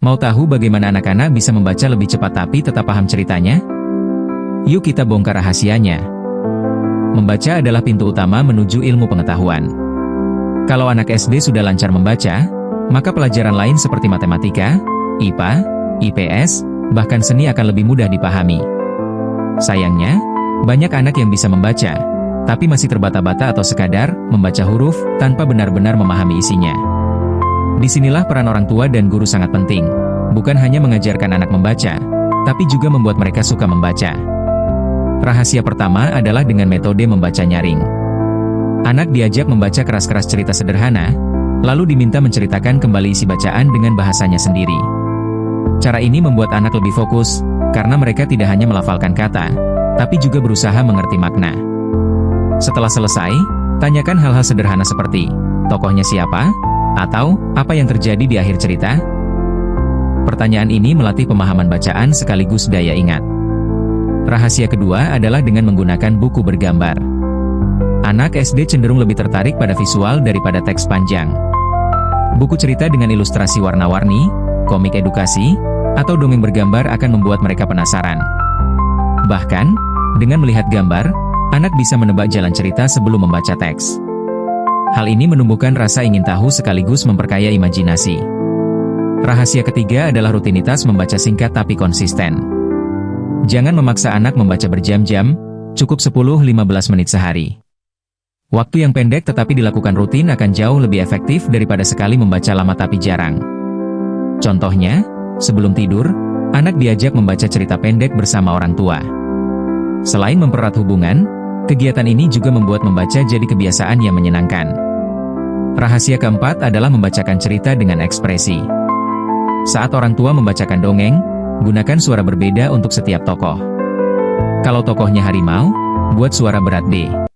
Mau tahu bagaimana anak-anak bisa membaca lebih cepat tapi tetap paham ceritanya? Yuk kita bongkar rahasianya. Membaca adalah pintu utama menuju ilmu pengetahuan. Kalau anak SD sudah lancar membaca, maka pelajaran lain seperti matematika, IPA, IPS, bahkan seni akan lebih mudah dipahami. Sayangnya, banyak anak yang bisa membaca, tapi masih terbata-bata atau sekadar membaca huruf tanpa benar-benar memahami isinya. Disinilah peran orang tua dan guru sangat penting, bukan hanya mengajarkan anak membaca, tapi juga membuat mereka suka membaca. Rahasia pertama adalah dengan metode membaca nyaring. Anak diajak membaca keras-keras cerita sederhana, lalu diminta menceritakan kembali isi bacaan dengan bahasanya sendiri. Cara ini membuat anak lebih fokus, karena mereka tidak hanya melafalkan kata, tapi juga berusaha mengerti makna. Setelah selesai, tanyakan hal-hal sederhana seperti, tokohnya siapa? Atau, apa yang terjadi di akhir cerita? Pertanyaan ini melatih pemahaman bacaan sekaligus daya ingat. Rahasia kedua adalah dengan menggunakan buku bergambar. Anak SD cenderung lebih tertarik pada visual daripada teks panjang. Buku cerita dengan ilustrasi warna-warni, komik edukasi, atau dongeng bergambar akan membuat mereka penasaran. Bahkan, dengan melihat gambar, anak bisa menebak jalan cerita sebelum membaca teks. Hal ini menumbuhkan rasa ingin tahu sekaligus memperkaya imajinasi. Rahasia ketiga adalah rutinitas membaca singkat tapi konsisten. Jangan memaksa anak membaca berjam-jam, cukup 10-15 menit sehari. Waktu yang pendek tetapi dilakukan rutin akan jauh lebih efektif daripada sekali membaca lama tapi jarang. Contohnya, sebelum tidur, anak diajak membaca cerita pendek bersama orang tua. Selain mempererat hubungan, kegiatan ini juga membuat membaca jadi kebiasaan yang menyenangkan. Rahasia keempat adalah membacakan cerita dengan ekspresi. Saat orang tua membacakan dongeng, gunakan suara berbeda untuk setiap tokoh. Kalau tokohnya harimau, buat suara berat D.